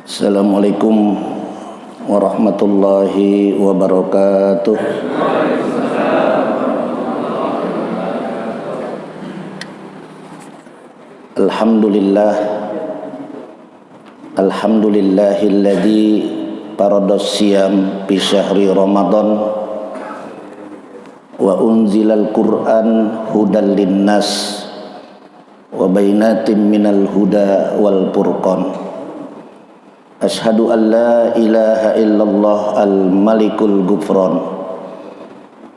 Assalamualaikum warahmatullahi wabarakatuh. Alhamdulillahilladzi faradas siyam fi syahri Ramadan wa unzilal Qur'an hudal linnas wa bainatin minal huda wal furqan. Ashhadu an la ilaha illallah al-malikul ghufran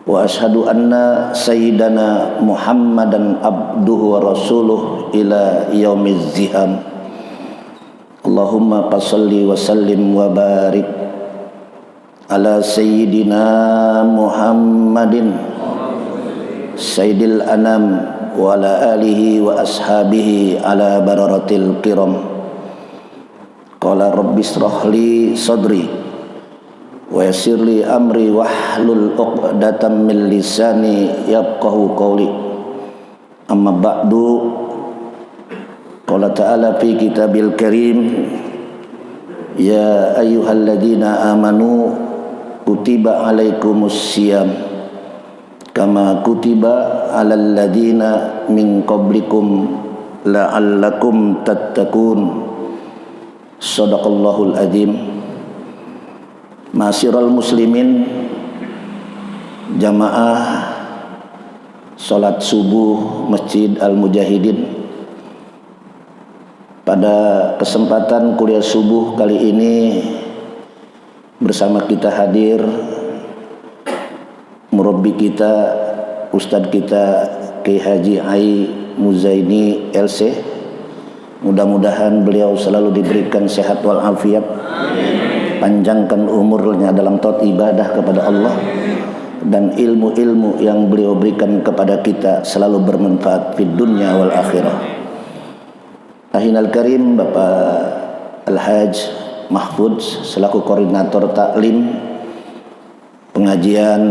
wa ashhadu anna sayyidana Muhammadan abduhu wa rasuluh ila yaumiz ziham. Allahumma salli wa sallim wa barik ala sayyidina Muhammadin sayyidil anam wa ala alihi wa ashabihi ala bararatil kiram. Qala rabbi shrah li sadri wa yassir li amri wahlul 'uqdatam min lisani yafqahu qawli. Amma ba'du. Qala ta'ala fi kitabil karim, ya ayyuhalladzina amanu kutiba 'alaikumus syiyam kama kutiba 'alal ladzina min qablikum la'allakum tattaqun. Shadaqallahul adzim. Ma'asyiral muslimin, jamaah salat subuh Masjid Al-Mujahidin. Pada kesempatan kuliah subuh kali ini bersama kita hadir murabbi kita, ustadz kita Kiai Haji Ai Muzaini LC. Mudah-mudahan beliau selalu diberikan sehat wal afiat, panjangkan umurnya dalam taat ibadah kepada Allah, dan ilmu-ilmu yang beliau berikan kepada kita selalu bermanfaat di dunia wal akhirah. Ahinal karim, Bapak Al-Haj Mahfudz selaku koordinator taklim pengajian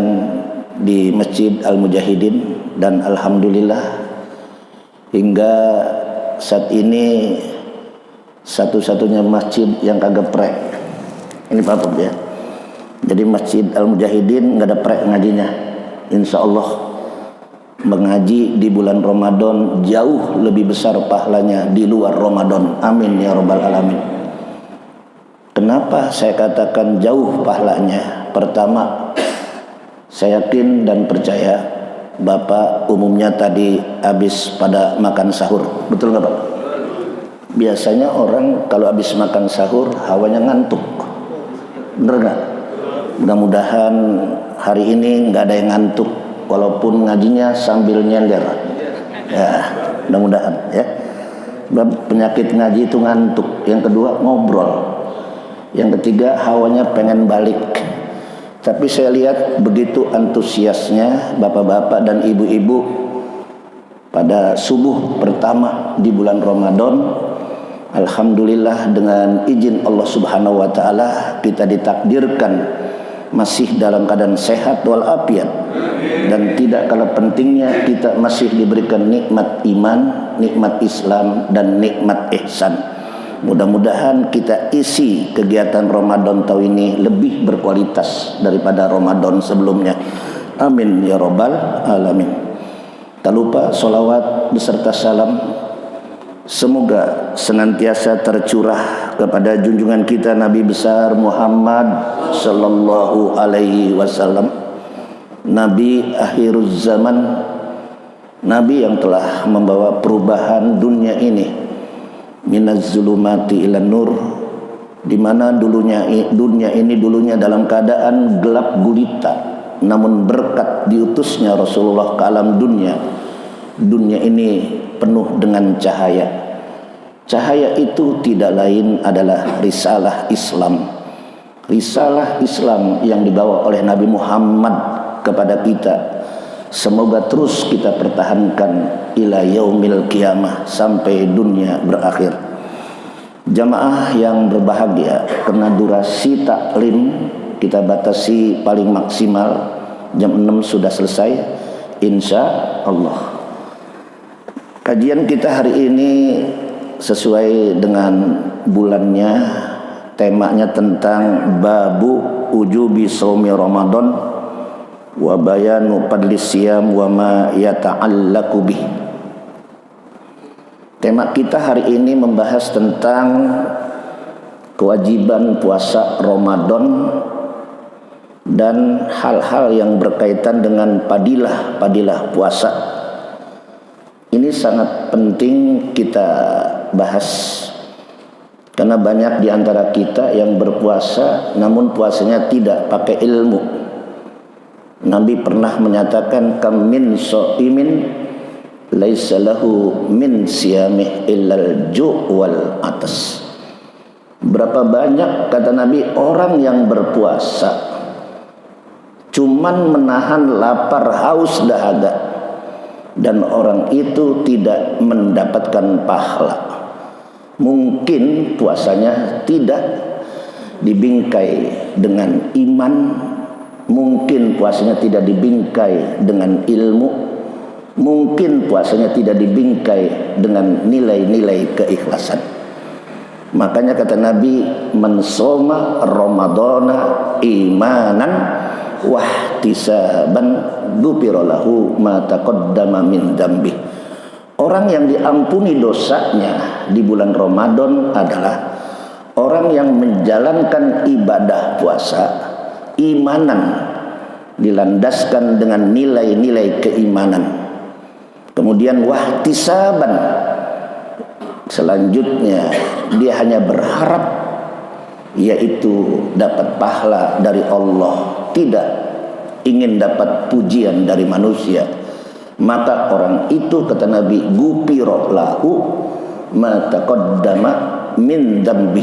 di Masjid Al-Mujahidin, dan alhamdulillah hingga saat ini satu-satunya masjid yang kagak prek. Ini Pak ya. Jadi Masjid Al-Mujahidin nggak ada prek ngajinya. Insya Allah mengaji di bulan Ramadan jauh lebih besar pahalanya di luar Ramadan. Amin ya rabbal alamin. Kenapa saya katakan jauh pahalanya? Pertama, saya yakin dan percaya Bapak umumnya tadi habis pada makan sahur, betul nggak Pak? Biasanya orang kalau habis makan sahur hawanya ngantuk, bener nggak? Mudah-mudahan hari ini nggak ada yang ngantuk, walaupun ngajinya sambil nyender. Ya, mudah-mudahan ya. Penyakit ngaji itu ngantuk. Yang kedua ngobrol. Yang ketiga hawanya pengen balik. Tapi saya lihat begitu antusiasnya bapak-bapak dan ibu-ibu pada subuh pertama di bulan Ramadan. Alhamdulillah dengan izin Allah Subhanahu wa taala kita ditakdirkan masih dalam keadaan sehat walafiat, dan tidak kalah pentingnya kita masih diberikan nikmat iman, nikmat Islam, dan nikmat ihsan. Mudah-mudahan kita isi kegiatan Ramadan tahun ini lebih berkualitas daripada Ramadan sebelumnya. Amin ya rabbal alamin. Tak lupa salawat beserta salam semoga senantiasa tercurah kepada junjungan kita Nabi besar Muhammad sallallahu alaihi wasallam, Nabi akhiruz zaman, Nabi yang telah membawa perubahan dunia ini minaz zulumati ilan nur, di mana dunia ini dulunya dalam keadaan gelap gulita, namun berkat diutusnya Rasulullah ke alam dunia ini penuh dengan cahaya. Cahaya itu tidak lain adalah risalah Islam. Risalah Islam yang dibawa oleh Nabi Muhammad kepada kita. Semoga terus kita pertahankan ila yaumil qiyamah, sampai dunia berakhir. Jamaah yang berbahagia, karena durasi taklim kita batasi paling maksimal jam 6 sudah selesai insya Allah. Kajian kita hari ini sesuai dengan bulannya temanya tentang babu ujubi shaumi Ramadan wa bayanu fadlis siyam wa ma yata'allaqu bih. Tema kita hari ini membahas tentang kewajiban puasa Ramadan dan hal-hal yang berkaitan dengan padilah puasa. Ini sangat penting kita bahas karena banyak di antara kita yang berpuasa namun puasanya tidak pakai ilmu. Nabi pernah menyatakan kam min shaimin laisa lahu min siyamih illal ju' wal atas. Berapa banyak kata Nabi orang yang berpuasa cuman menahan lapar, haus, dahaga, dan orang itu tidak mendapatkan pahala. Mungkin puasanya tidak dibingkai dengan iman, mungkin puasanya tidak dibingkai dengan ilmu, mungkin puasanya tidak dibingkai dengan nilai-nilai keikhlasan. Makanya kata Nabi, man shoma ramadhana imanan wahtisaban ghufira lahu ma taqaddama min dzambi. Orang yang diampuni dosanya di bulan Ramadan adalah orang yang menjalankan ibadah puasa imanan, dilandaskan dengan nilai-nilai keimanan. Kemudian wahtisaban, selanjutnya dia hanya berharap yaitu dapat pahala dari Allah, tidak ingin dapat pujian dari manusia. Maka orang itu kata Nabi ghufira lahu ma taqaddama min dzambi.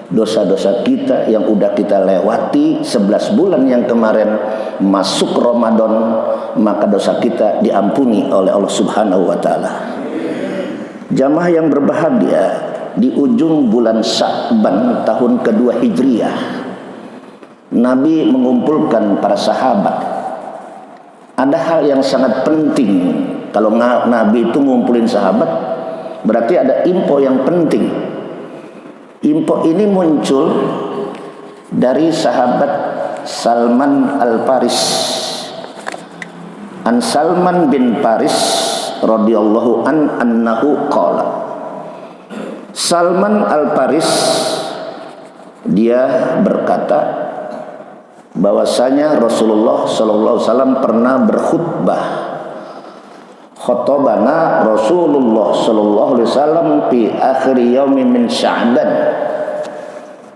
Dosa-dosa kita yang udah kita lewati 11 bulan yang kemarin masuk Ramadan, maka dosa kita diampuni oleh Allah Subhanahu wa taala. Jamaah yang berbahagia, di ujung bulan Sya'ban tahun kedua Hijriah, Nabi mengumpulkan para sahabat. Ada hal yang sangat penting. Kalau Nabi itu ngumpulin sahabat, berarti ada info yang penting. Info ini muncul dari sahabat Salman Al-Faris. An Salman bin Faris radhiyallahu anhu qala. Salman Al-Faris dia berkata bahwasanya Rasulullah sallallahu alaihi wasallam pernah berkhutbah. Khotobana Rasulullah sallallahu alaihi wasallam fi akhir yaumi min Sya'ban.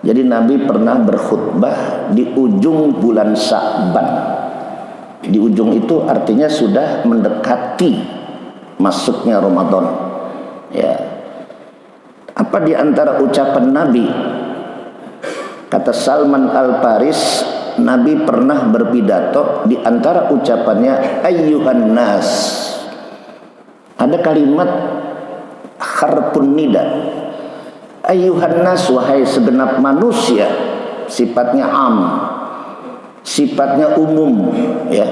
Jadi Nabi pernah berkhutbah di ujung bulan Sya'ban. Di ujung itu artinya sudah mendekati masuknya Ramadan. Ya. Apa di antara ucapan Nabi? Kata Salman Al-Faris, Nabi pernah berpidato, di antara ucapannya ayyuhan nas. Ada kalimat harfun nida. Ayyuhan nas, wahai segenap manusia, sifatnya am, sifatnya umum, ya.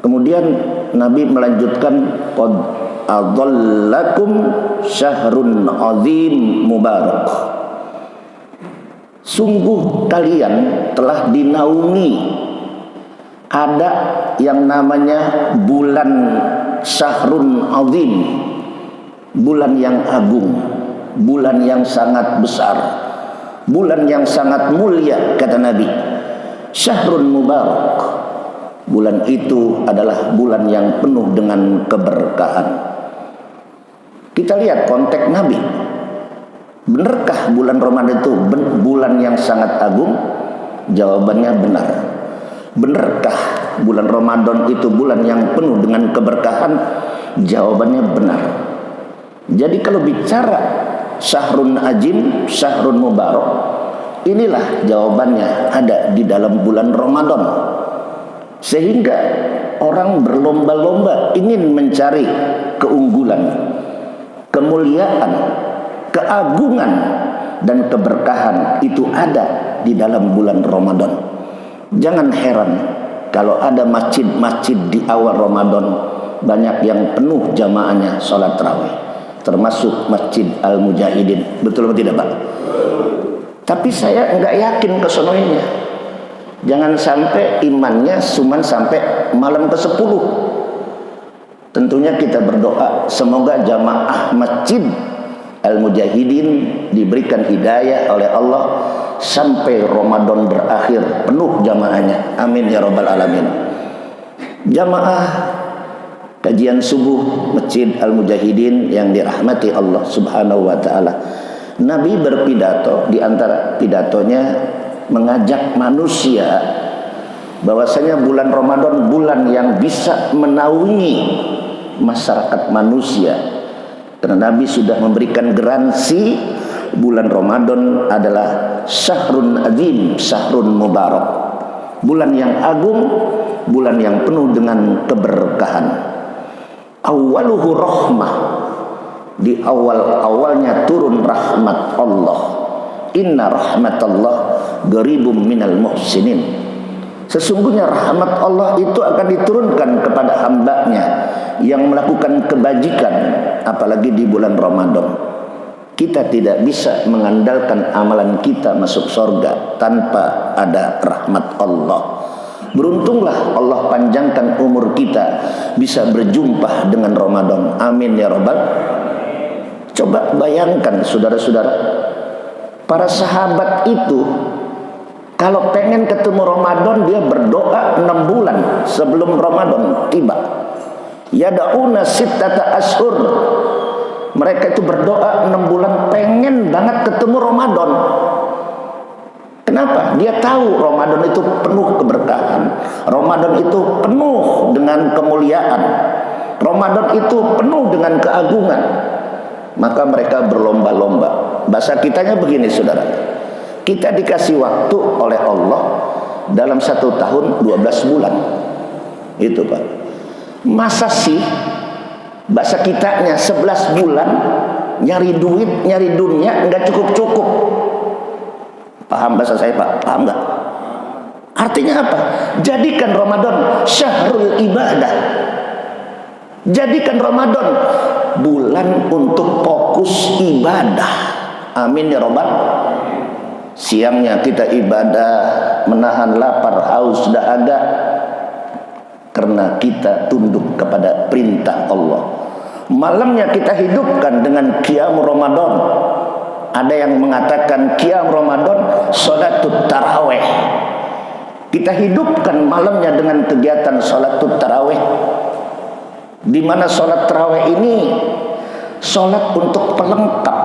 Kemudian Nabi melanjutkan qad adhallakum syahrun azim mubarak. Sungguh kalian telah dinaungi ada yang namanya bulan syahrun azim, bulan yang agung, bulan yang sangat besar, bulan yang sangat mulia, kata Nabi. Syahrun mubarak, bulan itu adalah bulan yang penuh dengan keberkahan. Kita lihat konteks Nabi. Benarkah bulan Ramadan itu bulan yang sangat agung? Jawabannya benar. Benarkah bulan Ramadan itu bulan yang penuh dengan keberkahan? Jawabannya benar. Jadi kalau bicara syahrun azim, syahrun mubarak, inilah jawabannya ada di dalam bulan Ramadan. Sehingga orang berlomba-lomba ingin mencari keunggulan, kemuliaan, keagungan, dan keberkahan itu ada di dalam bulan Ramadan. Jangan heran kalau ada masjid-masjid di awal Ramadan banyak yang penuh jamaahnya sholat tarawih, termasuk Masjid Al-Mujahidin. Betul atau tidak, Pak? Tapi saya enggak yakin kesonoinya. Jangan sampai imannya cuma sampai malam ke-10. Tentunya kita berdoa semoga jamaah Masjid Al-Mujahidin diberikan hidayah oleh Allah sampai Ramadan berakhir penuh jamaahnya. Amin ya rabbal alamin. Jamaah kajian subuh Masjid Al-Mujahidin yang dirahmati Allah Subhanahu wa taala. Nabi berpidato, di antara pidatonya mengajak manusia bahwasanya bulan Ramadan bulan yang bisa menaungi masyarakat manusia. Karena Nabi sudah memberikan garansi bulan Ramadan adalah syahrun azim, syahrun mubarak. Bulan yang agung, bulan yang penuh dengan keberkahan. Awaluhu rahmah. Di awal-awalnya turun rahmat Allah. Inna rahmatallah qaribum minal muhsinin. Sesungguhnya rahmat Allah itu akan diturunkan kepada hambanya yang melakukan kebajikan, apalagi di bulan Ramadan. Kita tidak bisa mengandalkan amalan kita masuk surga tanpa ada rahmat Allah. Beruntunglah Allah panjangkan umur kita bisa berjumpa dengan Ramadan. Amin ya rabbal. Coba bayangkan saudara-saudara, para sahabat itu kalau pengen ketemu Ramadan dia berdoa 6 bulan sebelum Ramadan tiba. Yada'una sittata ashur. Mereka itu berdoa 6 bulan pengen banget ketemu Ramadan. Kenapa? Dia tahu Ramadan itu penuh keberkahan. Ramadan itu penuh dengan kemuliaan. Ramadan itu penuh dengan keagungan. Maka mereka berlomba-lomba. Bahasa kitanya begini saudara. Kita dikasih waktu oleh Allah dalam 1 tahun 12 bulan. Itu Pak. Masa sih bahasa kitanya 11 bulan nyari duit, nyari dunia enggak cukup-cukup. Paham bahasa saya Pak? Paham enggak? Artinya apa? Jadikan Ramadan syahrul ibadah. Jadikan Ramadan bulan untuk fokus ibadah. Amin ya rabbal. Siangnya kita ibadah, menahan lapar, haus, dahaga, karena kita tunduk kepada perintah Allah. Malamnya kita hidupkan dengan qiyam Ramadan. Ada yang mengatakan qiyam Ramadan salatut tarawih. Kita hidupkan malamnya dengan kegiatan salatut tarawih, di mana salat tarawih ini salat untuk pelengkap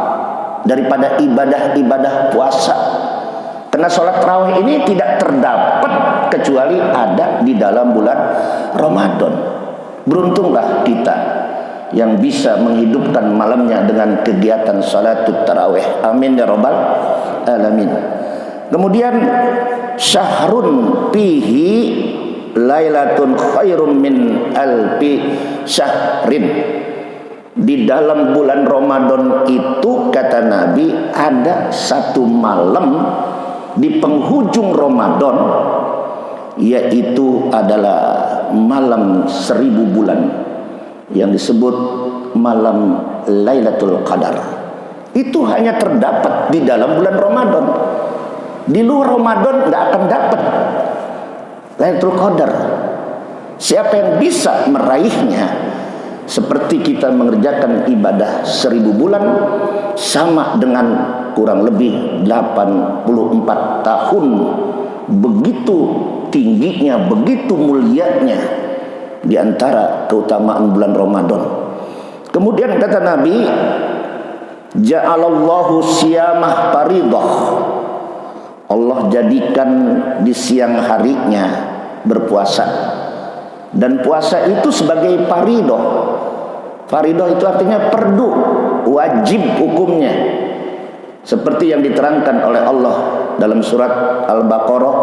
daripada ibadah-ibadah puasa. Karena salat tarawih ini tidak terdapat kecuali ada di dalam bulan Ramadan. Beruntunglah kita yang bisa menghidupkan malamnya dengan kegiatan salatut tarawih. Amin ya rabbal alamin. Kemudian syahrun fihi lailatun khairum min alfi syahrin. Di dalam bulan Ramadan itu kata Nabi ada satu malam di penghujung Ramadan, yaitu adalah malam 1000 bulan yang disebut malam Lailatul Qadar. Itu hanya terdapat di dalam bulan Ramadan. Di luar Ramadan nggak akan dapat Lailatul Qadar. Siapa yang bisa meraihnya, seperti kita mengerjakan ibadah 1000 bulan, sama dengan kurang lebih 84 tahun. Begitu tingginya, begitu mulianya di antara keutamaan bulan Ramadan. Kemudian kata Nabi, ja'alallahu siyamah faridah. Allah jadikan di siang harinya berpuasa. Dan puasa itu sebagai faridah. Faridah itu artinya perdu, wajib hukumnya. Seperti yang diterangkan oleh Allah dalam surat Al-Baqarah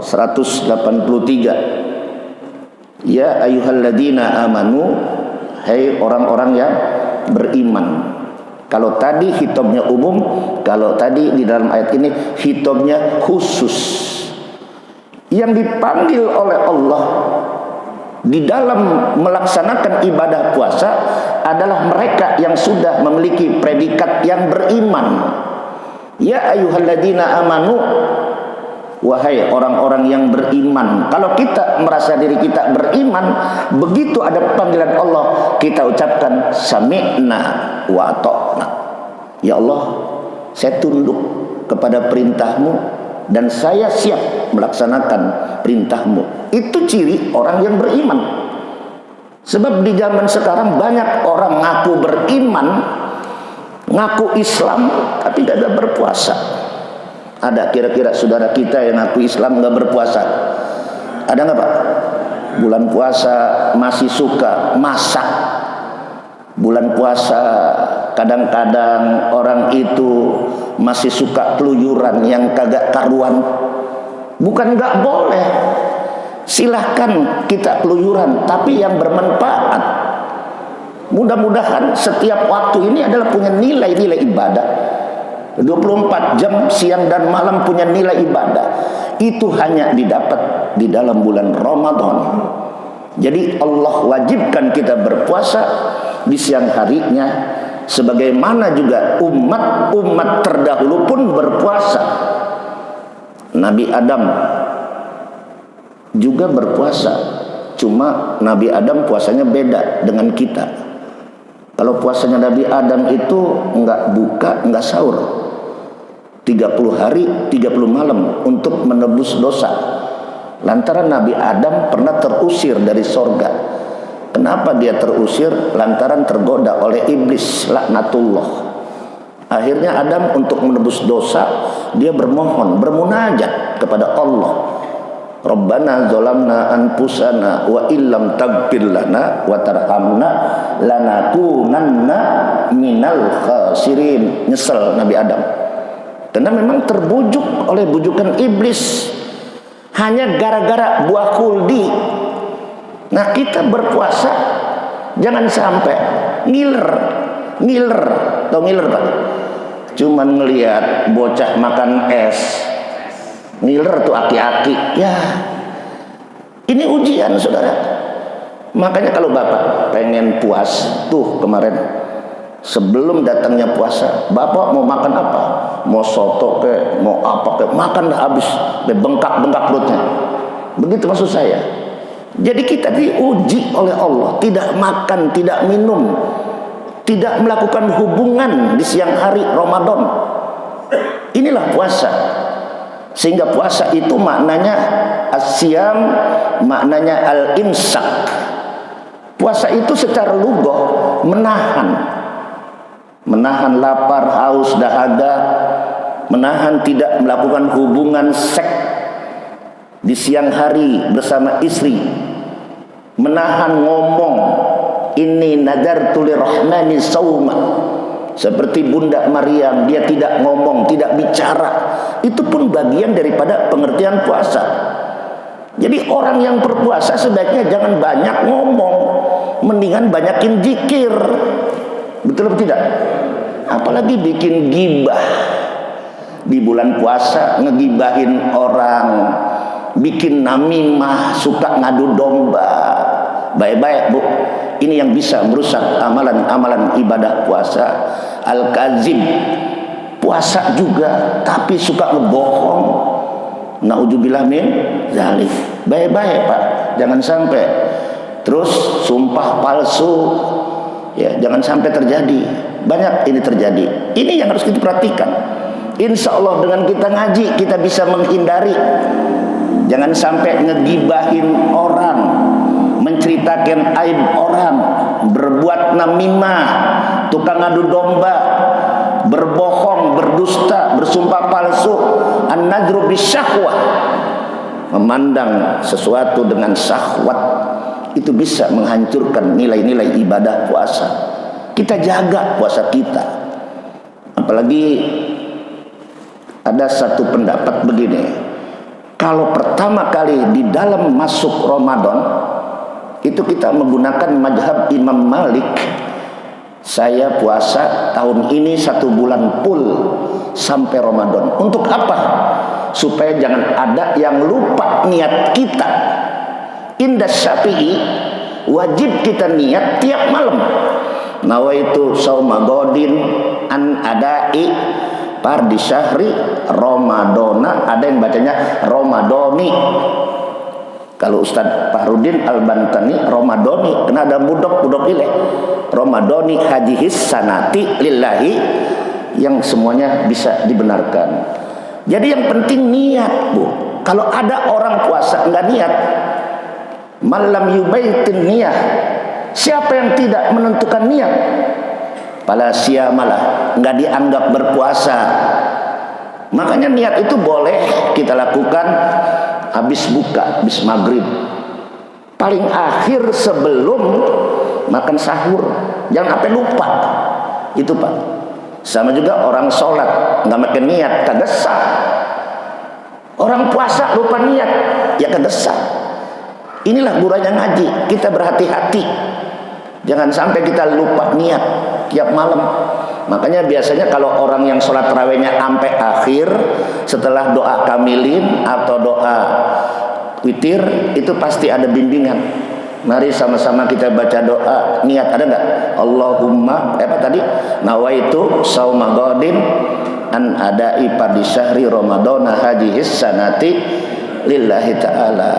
183. Ya ayyuhalladzina amanu, hai orang-orang yang beriman. Kalau tadi hitobnya umum, kalau tadi di dalam ayat ini hitobnya khusus. Yang dipanggil oleh Allah di dalam melaksanakan ibadah puasa adalah mereka yang sudah memiliki predikat yang beriman. Ya ayyuhalladzina amanu, wahai orang-orang yang beriman. Kalau kita merasa diri kita beriman, begitu ada panggilan Allah, kita ucapkan sami'na wa ata'na. Ya Allah, saya tunduk kepada perintahmu dan saya siap melaksanakan perintahmu. Itu ciri orang yang beriman. Sebab di zaman sekarang banyak orang ngaku beriman, ngaku Islam, tapi tidak ada berpuasa. Ada kira-kira saudara kita yang ngaku Islam nggak berpuasa? Ada nggak Pak? Bulan puasa masih suka masak. Bulan puasa kadang-kadang orang itu masih suka keluyuran yang kagak karuan. Bukan nggak boleh, silahkan kita keluyuran, tapi yang bermanfaat. Mudah-mudahan setiap waktu ini adalah punya nilai-nilai ibadah. 24 jam siang dan malam punya nilai ibadah. Itu hanya didapat di dalam bulan Ramadan. Jadi Allah wajibkan kita berpuasa di siang harinya, sebagaimana juga umat-umat terdahulu pun berpuasa. Nabi Adam juga berpuasa, cuma Nabi Adam puasanya beda dengan kita. Kalau puasanya Nabi Adam itu enggak buka, enggak sahur, 30 hari 30 malam untuk menebus dosa. Lantaran Nabi Adam pernah terusir dari sorga. Kenapa dia terusir? Lantaran tergoda oleh iblis, laknatullah. Akhirnya Adam untuk menebus dosa, dia bermohon, bermunajat kepada Allah. Rabbana zalamna anfusana wa illam taghfir lana wa tarhamna lanakunanna minal khasirin. Nyesel Nabi Adam karena memang terbujuk oleh bujukan iblis, hanya gara-gara buah kuldi. Nah, kita berpuasa jangan sampai ngiler. Tahu ngiler Pak? Cuman ngelihat bocah makan es, ngiler tuh aki-aki. Ya, ini ujian saudara. Makanya kalau Bapak pengen puas, tuh kemarin sebelum datangnya puasa, Bapak mau makan apa? Mau soto ke, mau apa ke, makan dah habis, bengkak perutnya. Begitu maksud saya. Jadi kita diuji oleh Allah, tidak makan, tidak minum, tidak melakukan hubungan di siang hari Ramadan. Inilah puasa. Sehingga puasa itu maknanya asyam, maknanya al-imsak. Puasa itu secara lugah menahan lapar, haus, dahaga, menahan tidak melakukan hubungan seks di siang hari bersama istri, menahan ngomong, inni nadartu lirrahmani sauma. Seperti Bunda Maryam, dia tidak ngomong, tidak bicara. Itu pun bagian daripada pengertian puasa. Jadi orang yang berpuasa sebaiknya jangan banyak ngomong, mendingan banyakin zikir. Betul atau tidak? Apalagi bikin gibah di bulan puasa, ngegibahin orang, bikin namimah, suka ngadu domba. Baik-baik Bu, ini yang bisa merusak amalan-amalan ibadah puasa. Al-kazib, puasa juga tapi suka ngebohong. Nauzubillah min zalik. Baik-baik Pak, jangan sampai. Terus sumpah palsu, ya jangan sampai terjadi. Banyak ini terjadi. Ini yang harus kita perhatikan. Insya Allah dengan kita ngaji kita bisa menghindari. Jangan sampai ngegibahin orang, menceritakan aib orang, berbuat namimah, tukang adu domba, berbohong, berdusta, bersumpah palsu, an-nadru bisyahwah, memandang sesuatu dengan syahwat, itu bisa menghancurkan nilai-nilai ibadah puasa. Kita jaga puasa kita. Apalagi ada satu pendapat begini, kalau pertama kali di dalam masuk Ramadan itu kita menggunakan mazhab Imam Malik. Saya puasa tahun ini 1 bulan full sampai Ramadan. Untuk apa? Supaya jangan ada yang lupa niat kita. Indah Syafi'i wajib kita niat tiap malam. Nawaitu sauma godin an adai Pardi syahri Ramadona, ada yang bacanya Ramadoni. Kalau Ustadz Fahrudin Al-Bantani Ramadoni, karena ada mudok ilaih. Ramadoni hadihis sanati lillahi, yang semuanya bisa dibenarkan. Jadi yang penting niat, Bu. Kalau ada orang puasa enggak niat, malam yubaitin niyah, siapa yang tidak menentukan niat, pala siamalah, enggak dianggap berpuasa. Makanya niat itu boleh kita lakukan habis buka, habis maghrib, paling akhir sebelum makan sahur. Jangan sampai lupa itu, Pak. Sama juga orang sholat nggak makan niat, kagak sah. Orang puasa lupa niat, ya kagak sah. Inilah gunanya ngaji, kita berhati-hati, jangan sampai kita lupa niat tiap malam. Makanya biasanya kalau orang yang sholat tarawihnya sampai akhir, setelah doa kamilin atau doa witir, itu pasti ada bimbingan. Mari sama-sama kita baca doa niat, ada nggak? Allahumma apa tadi? Nawaitu sauma ghadin an adai pardi syahri ramadana hadihis sanati lillahi ta'ala.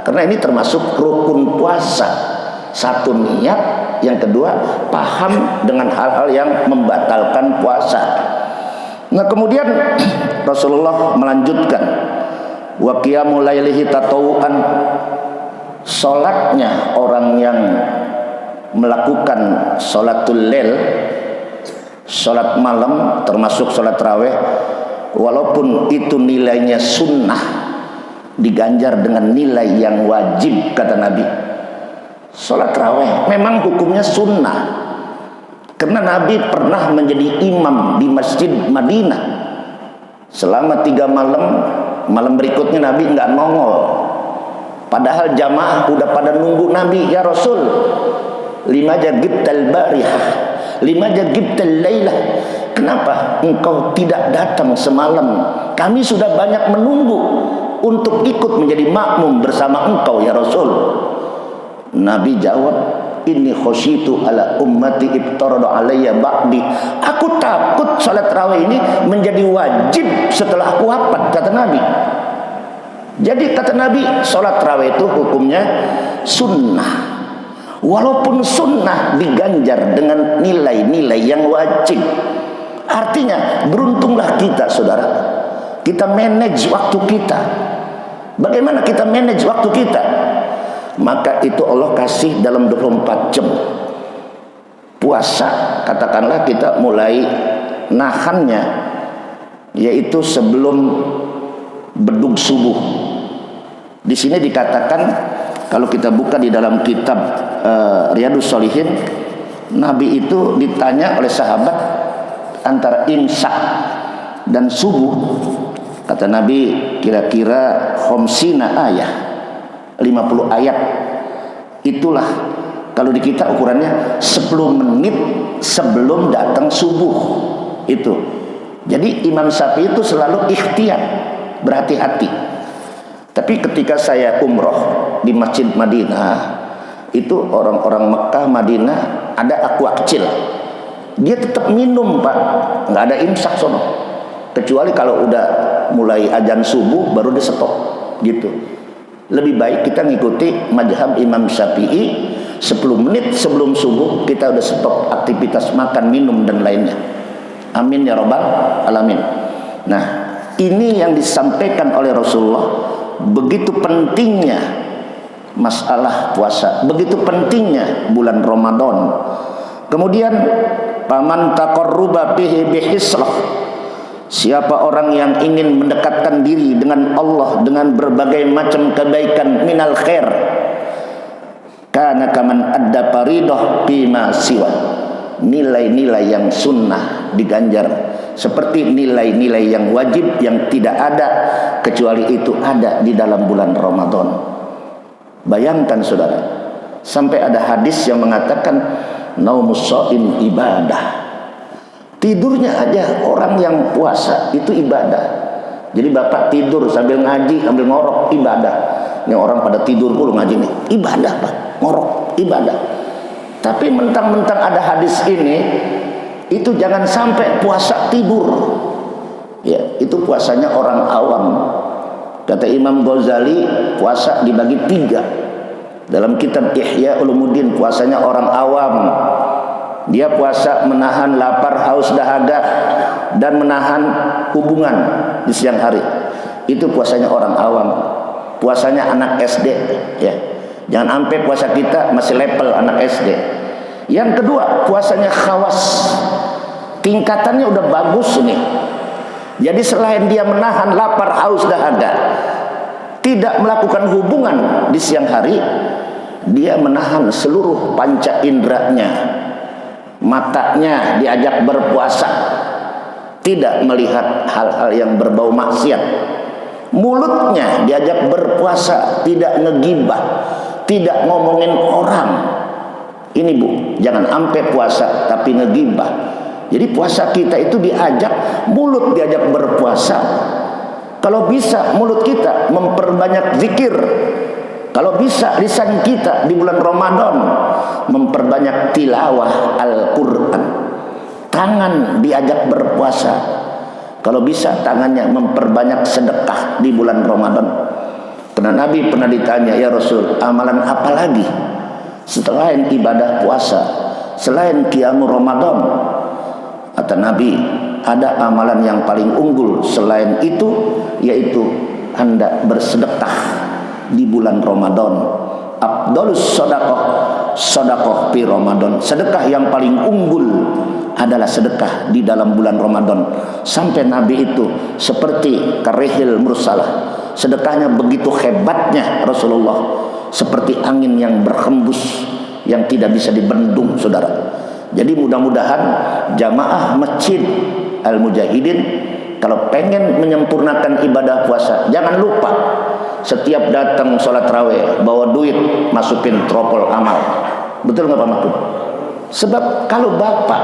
Karena ini termasuk rukun puasa. Satu niat, yang kedua paham dengan hal-hal yang membatalkan puasa. Nah kemudian Rasulullah melanjutkan, wa qiyamul lailihi tatawuan, salatnya orang yang melakukan salatul lail, salat malam termasuk salat tarawih, walaupun itu nilainya sunnah, diganjar dengan nilai yang wajib, kata Nabi. Salat tarawih memang hukumnya sunnah, karena Nabi pernah menjadi imam di Masjid Madinah selama 3 malam. Malam berikutnya Nabi nggak nongol, padahal jamaah udah pada nunggu Nabi. Ya Rasul, lima jagibtal barihah, lima jagibtal lailah, kenapa engkau tidak datang semalam? Kami sudah banyak menunggu untuk ikut menjadi makmum bersama engkau ya Rasul. Nabi jawab, inni khosyitu ala ummati ibtaradu alayya ba'di. Aku takut salat tarawih ini menjadi wajib setelah aku wafat, kata Nabi. Jadi kata Nabi, salat tarawih itu hukumnya sunnah. Walaupun sunnah diganjar dengan nilai-nilai yang wajib. Artinya beruntunglah kita, saudara. Kita manage waktu kita. Bagaimana kita manage waktu kita? Maka itu Allah kasih dalam 24 jam. Puasa, katakanlah kita mulai nahannya, yaitu sebelum bedug subuh. Di sini dikatakan, kalau kita buka di dalam kitab Riyadhus Shalihin, Nabi itu ditanya oleh sahabat antara imsak dan subuh. Kata Nabi, kira-kira khomsina ayah, 50 ayat. Itulah kalau di kita ukurannya 10 menit sebelum datang subuh itu. Jadi Imam Syafi'i itu selalu ikhtiar, berhati-hati. Tapi ketika saya umroh di Masjid Madinah, itu orang-orang Mekah Madinah ada aqua kecil, dia tetap minum, Pak, nggak ada imsak sono, kecuali kalau udah mulai azan subuh baru dia stop gitu. Lebih baik kita ngikuti mazhab Imam Syafi'i, 10 menit sebelum subuh kita udah stop aktivitas makan, minum dan lainnya. Amin ya rabbal alamin. Nah, ini yang disampaikan oleh Rasulullah. Begitu pentingnya masalah puasa, begitu pentingnya bulan Ramadan. Kemudian paman taqarruba bihi bihisrah, siapa orang yang ingin mendekatkan diri dengan Allah dengan berbagai macam kebaikan minal khair, kana kaman adda faridah bima siwa, nilai-nilai yang sunnah diganjar seperti nilai-nilai yang wajib yang tidak ada kecuali itu ada di dalam bulan Ramadan. Bayangkan saudara, sampai ada hadis yang mengatakan naumus shaim ibadah. Tidurnya aja orang yang puasa itu ibadah. Jadi bapak tidur sambil ngaji, sambil ngorok, ibadah. Ini orang pada tidur dulu ngaji nih, ibadah Pak, ngorok, ibadah. Tapi mentang-mentang ada hadis ini, itu jangan sampai puasa tidur. Ya, itu puasanya orang awam. Kata Imam Ghazali, puasa dibagi 3. Dalam kitab Ihya Ulumuddin, puasanya orang awam. Dia puasa menahan lapar, haus, dahaga, dan menahan hubungan di siang hari. Itu puasanya orang awam. Puasanya anak SD, ya. Jangan sampai puasa kita masih level anak SD. Yang kedua, puasanya khawas. Tingkatannya udah bagus ini. Jadi selain dia menahan lapar, haus, dahaga, tidak melakukan hubungan di siang hari, dia menahan seluruh panca inderanya. Matanya diajak berpuasa, tidak melihat hal-hal yang berbau maksiat. Mulutnya diajak berpuasa, tidak ngegibah, tidak ngomongin orang. Ini Bu, jangan sampai puasa tapi ngegibah. Jadi puasa kita itu diajak, mulut diajak berpuasa. Kalau bisa mulut kita memperbanyak zikir. Kalau bisa lisan kita di bulan Ramadan memperbanyak tilawah Al-Quran. Tangan diajak berpuasa. Kalau bisa tangannya memperbanyak sedekah di bulan Ramadan. Karena Nabi pernah ditanya, ya Rasul, amalan apa lagi selain ibadah puasa, selain qiyamul Ramadan? Kata Nabi, ada amalan yang paling unggul selain itu, yaitu Anda bersedekah di bulan Ramadan. Afdhalus shadaqah, sedekah di Ramadan. Sedekah yang paling unggul adalah sedekah di dalam bulan Ramadan. Sampai Nabi itu seperti karihil mursalah. Sedekahnya begitu hebatnya Rasulullah, seperti angin yang berhembus yang tidak bisa dibendung, saudara. Jadi mudah-mudahan jamaah Masjid Al-Mujahidin kalau pengen menyempurnakan ibadah puasa, jangan lupa setiap datang sholat raweh bawa duit, masukin tropol amal. Betul nggak Pak Mahfud? Sebab kalau Bapak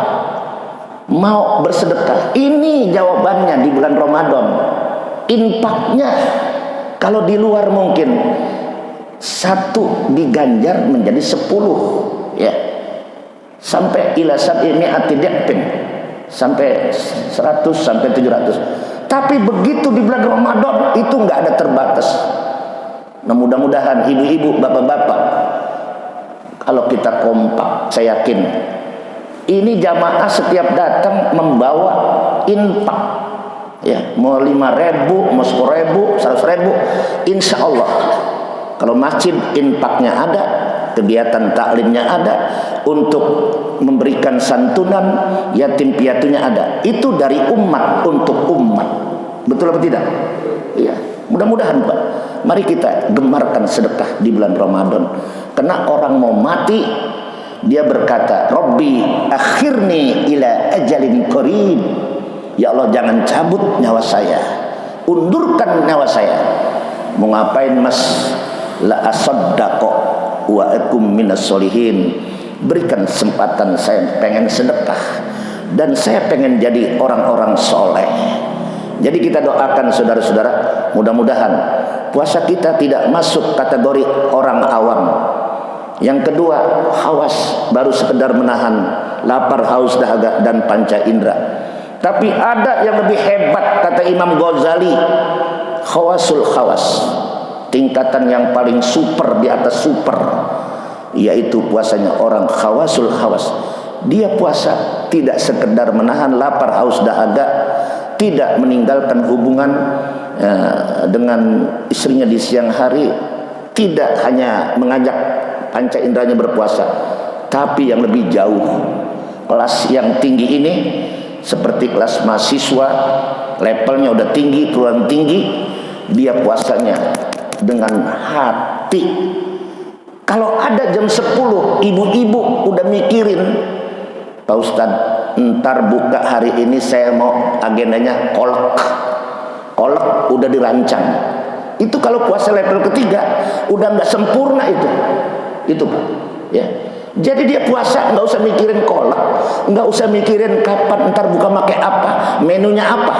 mau bersedekah, ini jawabannya di bulan Ramadan. Infaknya kalau di luar mungkin 1 diganjar menjadi 10, ya, sampai ila sab'i mi'ati di'fin, sampai 100 sampai 700. Tapi begitu di bulan Ramadan itu nggak ada terbatas. Nah, mudah-mudahan ibu-ibu, bapak-bapak, kalau kita kompak, saya yakin ini jamaah setiap datang membawa infak, ya, mau 5.000, mau 10.000, 100.000, insya Allah kalau masjid infaknya ada, kegiatan taklimnya ada, untuk memberikan santunan yatim piatunya ada. Itu dari umat untuk umat. Betul apa tidak? Iya. Mudah-mudahan Pak, mari kita gemarkan sedekah di bulan Ramadan. Karena orang mau mati, dia berkata, Rabbi akhirni ila ajalin qarib. Ya Allah, jangan cabut nyawa saya, undurkan nyawa saya. Mau ngapain Mas? La asaddaqo wa akum minas solihin. Berikan kesempatan, saya pengen sedekah dan saya pengen jadi orang-orang soleh. Jadi kita doakan saudara-saudara, mudah-mudahan puasa kita tidak masuk kategori orang awam. Yang kedua, hawas, baru sekedar menahan lapar, haus, dahaga, dan panca indera. Tapi ada yang lebih hebat, kata Imam Ghazali, khawasul khawas, tingkatan yang paling super di atas super, yaitu puasanya orang khawasul khawas. Dia puasa tidak sekedar menahan lapar, haus, dahaga, tidak meninggalkan hubungan dengan istrinya di siang hari, tidak hanya mengajak panca inderanya berpuasa, tapi yang lebih jauh, kelas yang tinggi ini seperti kelas mahasiswa, levelnya udah tinggi, perguruan tinggi, dia puasanya dengan hati. Kalau ada jam 10, ibu-ibu udah mikirin, Pak Ustadz, ntar buka hari ini saya mau agendanya kolak. Kolak udah dirancang. Itu kalau puasa level ketiga udah nggak sempurna itu Pak, ya. Jadi dia puasa nggak usah mikirin kolak, nggak usah mikirin kapan ntar buka pakai apa, menunya apa.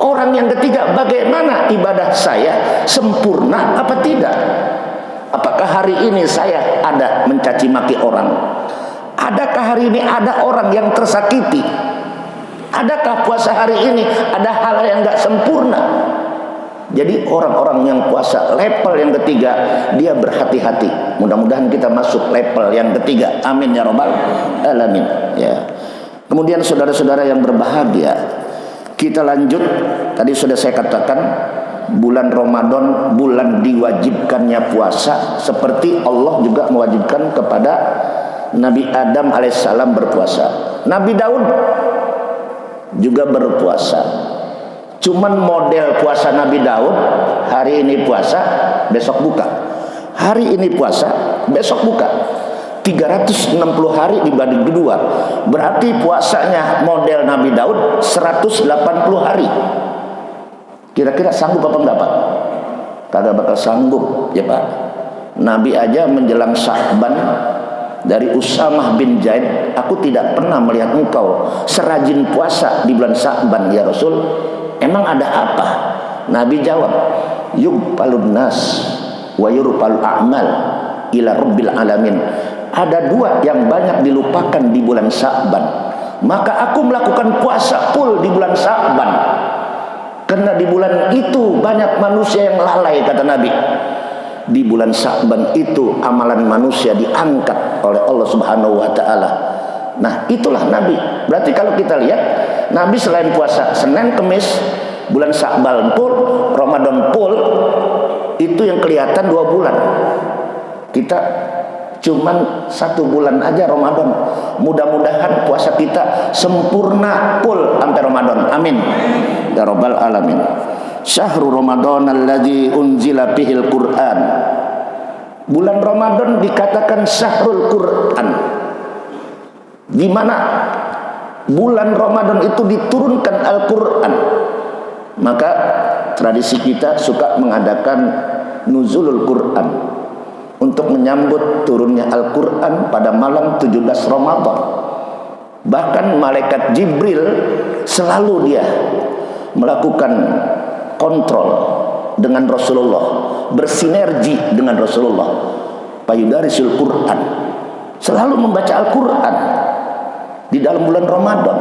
Orang yang ketiga, bagaimana ibadah saya, sempurna apa tidak? Apakah hari ini saya ada mencaci maki orang? Adakah hari ini ada orang yang tersakiti? Adakah puasa hari ini ada hal yang nggak sempurna? Jadi orang-orang yang puasa level yang ketiga, dia berhati-hati. Mudah-mudahan kita masuk level yang ketiga. Amin ya rabbal alamin. Ya. Kemudian saudara-saudara yang berbahagia, kita lanjut. Tadi sudah saya katakan, bulan Ramadan bulan diwajibkannya puasa, seperti Allah juga mewajibkan kepada Nabi Adam alaihissalam berpuasa. Nabi Daud juga berpuasa. Cuman model puasa Nabi Daud, hari ini puasa, besok buka. Hari ini puasa, besok buka. 360 hari dibagi kedua. Berarti puasanya model Nabi Daud 180 hari. Kira-kira sanggup apa enggak, Pak? Kagak bakal sanggup, ya Pak. Nabi aja menjelang Sya'ban, dari Usamah bin Zaid, aku tidak pernah melihat engkau serajin puasa di bulan Sya'ban ya Rasul. Emang ada apa? Nabi jawab, yubpalun nas wa yurpal a'mal ila rabbil alamin. Ada dua yang banyak dilupakan di bulan Sya'ban, maka aku melakukan puasa full di bulan Sya'ban, karena di bulan itu banyak manusia yang lalai, kata Nabi. Di bulan Sya'ban itu amalan manusia diangkat oleh Allah Subhanahu wa taala. Nah, itulah Nabi. Berarti kalau kita lihat, Nabi selain puasa Senin, Kemis, bulan Sya'ban full, Ramadan full, itu yang kelihatan 2 bulan. Kita cuman 1 bulan aja Ramadan. Mudah-mudahan puasa kita sempurna full sampai Ramadan. Amin ya rabbal alamin. Syahrul Ramadan alladzi unzila fihil Qur'an. Bulan Ramadan dikatakan syahrul Qur'an, di mana bulan Ramadan itu diturunkan Al-Qur'an. Maka tradisi kita suka mengadakan nuzulul Qur'an untuk menyambut turunnya Al-Qur'an pada malam 17 Ramadan. Bahkan malaikat Jibril selalu dia melakukan kontrol dengan Rasulullah, bersinergi dengan Rasulullah. Payudarisul Quran, selalu membaca Al-Quran di dalam bulan Ramadan.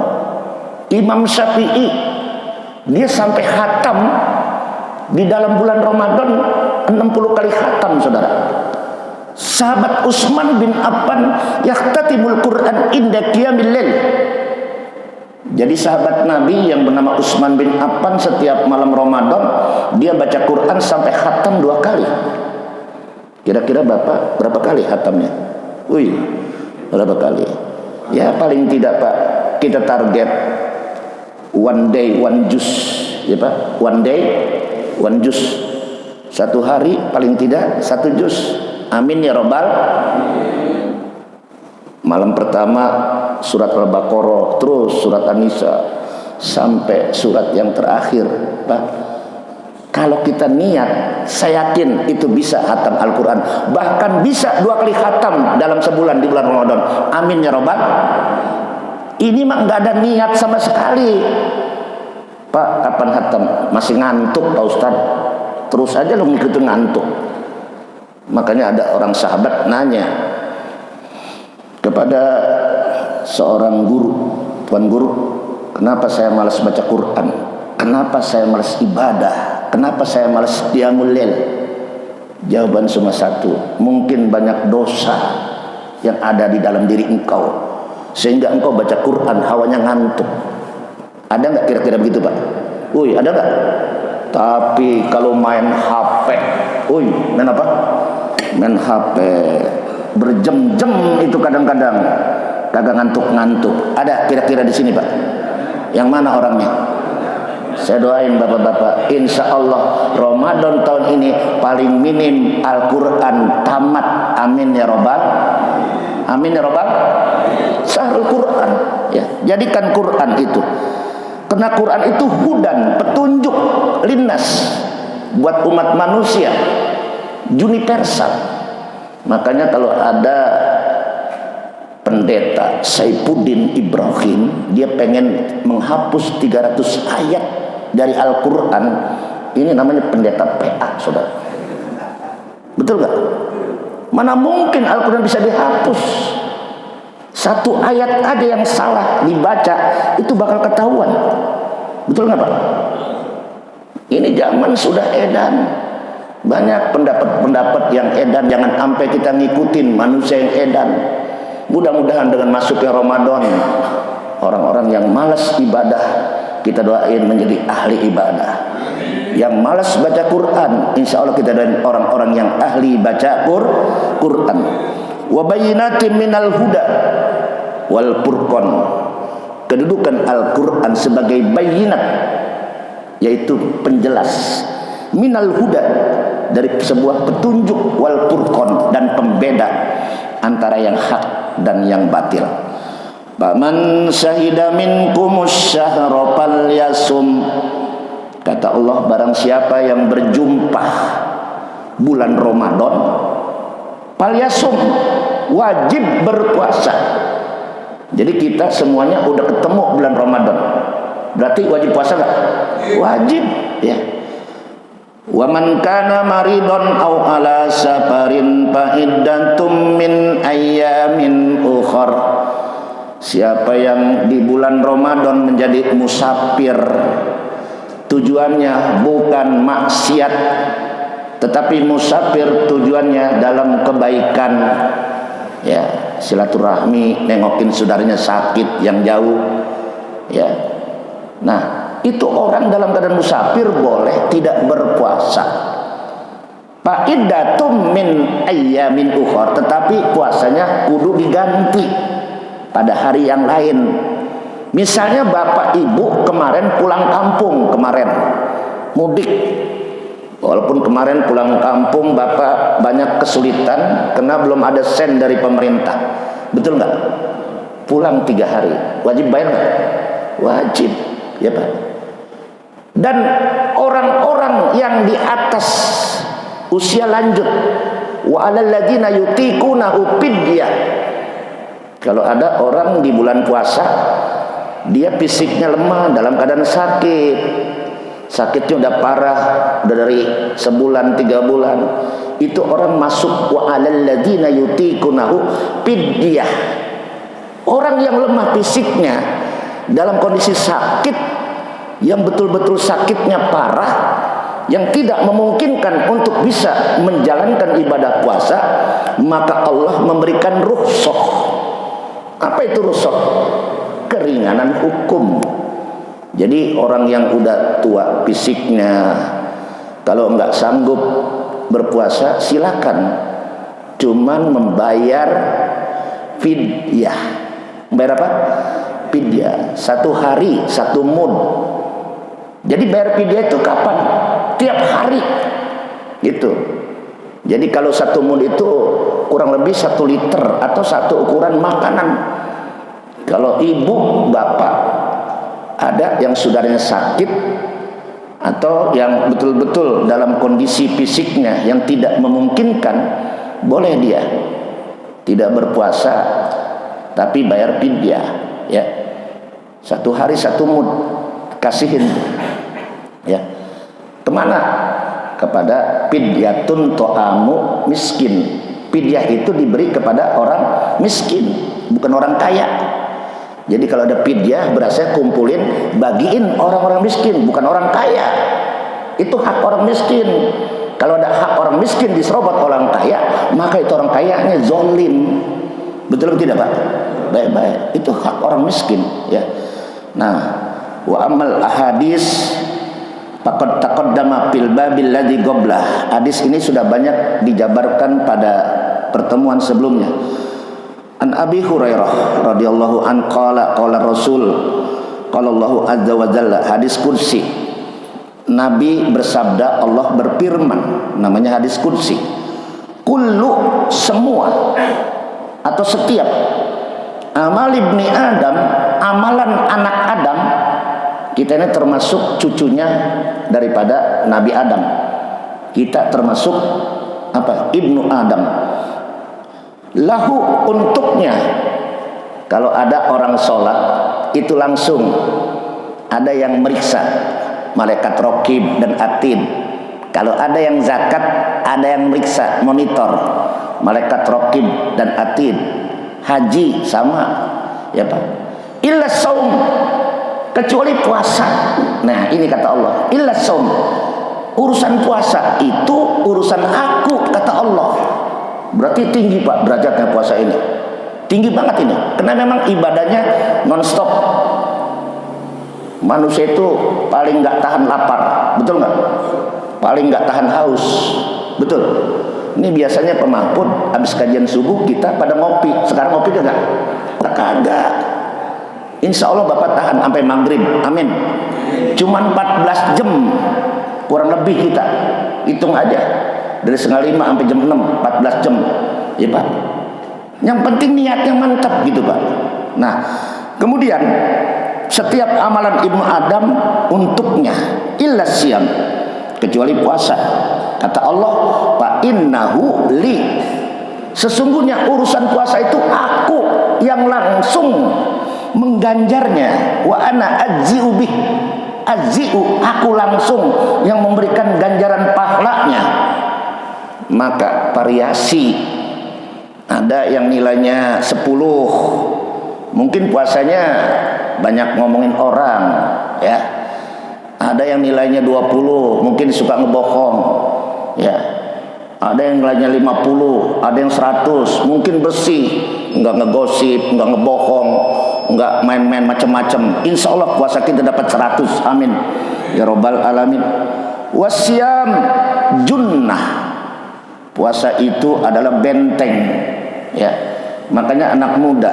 Imam Syafi'i, dia sampai khatam di dalam bulan Ramadan 60 kali khatam, saudara. Sahabat Utsman bin Affan yahtatimul Quran inda qiyamil lail. Jadi sahabat Nabi yang bernama Utsman bin Affan setiap malam Ramadan dia baca Quran sampai khatam 2 kali. Kira-kira Bapak berapa kali khatamnya? Wih, berapa kali? Ya paling tidak Pak, kita target one day one juz, ya Pak. One day one juz. 1 hari paling tidak 1 juz. Amin ya robbal. Malam pertama surat Al-Baqarah, terus surat An-Nisa sampai surat yang terakhir, Pak. Kalau kita niat, saya yakin itu bisa khatam Al-Quran. Bahkan bisa 2 kali khatam dalam sebulan di bulan Ramadan. Amin ya robbal. Ini mah nggak ada niat sama sekali. Pak, kapan khatam? Masih ngantuk Pak Ustaz. Terus aja lo ngikutin ngantuk. Makanya ada orang sahabat nanya kepada seorang guru, tuan guru, kenapa saya malas baca Quran? Kenapa saya malas ibadah? Kenapa saya malas qiyamul lail? Jawaban cuma satu, mungkin banyak dosa yang ada di dalam diri engkau, sehingga engkau baca Quran hawanya ngantuk. Ada nggak kira-kira begitu Pak? Woi, ada nggak? Tapi kalau main HP, woi, main apa? Main HP berjam-jam itu kadang-kadang kagak ngantuk-ngantuk. Ada kira-kira di sini Pak? Yang mana orangnya? Saya doain bapak-bapak, insya Allah Ramadan tahun ini paling minim Al-Quran tamat. Amin ya robbal. Amin ya robbal. Syahrul Quran, ya, jadikan Quran itu, karena Quran itu hudan, petunjuk, linnas, buat umat manusia, universal. Makanya kalau ada pendeta Saifuddin Ibrahim, dia pengen menghapus 300 ayat dari Al-Quran, ini namanya pendeta PA, saudara. Betul gak? Mana mungkin Al-Quran bisa dihapus? Satu ayat aja yang salah dibaca itu bakal ketahuan. Betul nggak Pak? Ini zaman sudah edan. Banyak pendapat-pendapat yang edan. Jangan sampai kita ngikutin manusia yang edan. Mudah-mudahan dengan masuknya Ramadan, orang-orang yang malas ibadah, kita doain menjadi ahli ibadah. Yang malas baca Quran, insya Allah kita doain orang-orang yang ahli baca Quran. Wa bayyinatin minal huda wal furqan. Kedudukan Al-Quran sebagai bayyinat, yaitu penjelas, minal huda, dari sebuah petunjuk, wal furqan, dan pembeda antara yang hak dan yang batil. Faman syahida minkumus syahra falyasum. Kata Allah, barang siapa yang berjumpa bulan Ramadan, falyasum, wajib berpuasa. Jadi kita semuanya udah ketemu bulan Ramadan, berarti wajib puasa nggak? Wajib, ya. Wa man kana maridon aw ala safarin fa iddatum min ayyamin ukhar. Siapa yang di bulan Ramadan menjadi musafir, tujuannya bukan maksiat, tetapi musafir tujuannya dalam kebaikan, ya, silaturahmi, nengokin saudaranya sakit yang jauh, ya. Nah, itu orang dalam keadaan musafir boleh tidak berpuasa. Fa'iddatum min ayyamin ukhar, tetapi puasanya kudu diganti pada hari yang lain. Misalnya bapak ibu kemarin pulang kampung, kemarin mudik, walaupun kemarin pulang kampung bapak banyak kesulitan karena belum ada sen dari pemerintah, betul nggak? Pulang 3 hari, wajib bayar nggak? Wajib, ya Pak. Dan orang-orang yang di atas usia lanjut, wa alal ladzina yutiqunahu fidyah. Kalau ada orang di bulan puasa, dia fisiknya lemah, dalam keadaan sakit, sakitnya udah parah, udah dari sebulan 3 bulan, itu orang masuk wa alal ladzina yutiqunahu fidyah. Orang yang lemah fisiknya, dalam kondisi sakit, yang betul-betul sakitnya parah, yang tidak memungkinkan untuk bisa menjalankan ibadah puasa, maka Allah memberikan rukhsah. Apa itu rukhsah? Keringanan hukum. Jadi orang yang udah tua fisiknya, kalau nggak sanggup berpuasa, silakan, cuman membayar fidyah. Bayar apa? Fidyah. 1 hari 1 mud. Jadi bayar fidyah itu kapan? Tiap hari, gitu. Jadi kalau 1 mud itu kurang lebih 1 liter atau 1 ukuran makanan. Kalau ibu bapak ada yang saudaranya sakit atau yang betul-betul dalam kondisi fisiknya yang tidak memungkinkan, boleh dia tidak berpuasa tapi bayar fidyah, ya. 1 hari 1 mud, kasihin, ya. Kemana? Kepada fidyatun to'amu miskin. Fidyah itu diberi kepada orang miskin, bukan orang kaya. Jadi kalau ada fidyah, berasnya kumpulin, bagiin orang-orang miskin, bukan orang kaya. Itu hak orang miskin. Kalau ada hak orang miskin diserobot orang kaya, maka itu orang kayanya zolim. Betul atau tidak Pak? Baik-baik. Itu hak orang miskin, ya. Nah, wa amal ahadis faqad taqaddama fil babil ladzi qablah. Hadis ini sudah banyak dijabarkan pada pertemuan sebelumnya. An Abi Hurairah radhiyallahu an qala Rasul qala Allahu azza wa jalla, hadis kursi. Nabi bersabda, Allah berfirman, namanya hadis kursi. Kullu, semua atau setiap, amal ibni Adam, amalan anak Adam. Kita ini termasuk cucunya daripada Nabi Adam. Kita termasuk apa? Ibnu Adam. Lahu, untuknya. Kalau ada orang sholat, itu langsung ada yang meriksa, malaikat raqib dan atid. Kalau ada yang zakat, ada yang meriksa, monitor, malaikat raqib dan atid. haji sama, ya Pak. Illa saum, kecuali puasa. Nah, ini kata Allah, illa saum. Urusan puasa itu urusan aku, kata Allah. Berarti tinggi Pak derajatnya puasa ini. Tinggi banget ini. Karena memang ibadahnya non-stop. Manusia itu paling nggak tahan lapar, betul nggak? Paling nggak tahan haus, betul. Ini biasanya Pak Mahfud habis kajian subuh kita pada ngopi. Sekarang ngopi kagak? Kagak. Insya Allah Bapak tahan sampai maghrib, amin. Cuman 14 jam kurang lebih kita hitung aja, dari setengah 5 sampai jam 6, 14 jam, ya Pak. Yang penting niatnya mantap gitu Pak. Nah, kemudian setiap amalan Ibnu Adam untuknya illa siyam, kecuali puasa. Kata Allah, fa innahu li, sesungguhnya urusan puasa itu aku yang langsung mengganjarnya. Wa ana ajzi'u bih, ajzi'u, aku langsung yang memberikan ganjaran pahalanya. Maka variasi, ada yang nilainya 10, mungkin puasanya banyak ngomongin orang, ya. Ada yang nilainya 20, mungkin suka ngebohong, ya. Ada yang nilainya 50, ada yang 100, mungkin bersih, nggak ngegosip, nggak ngebohong, nggak main-main macam-macam. Insya Allah puasa kita dapat 100, amin ya robbal alamin. Wasyam junnah, puasa itu adalah benteng, ya. Makanya anak muda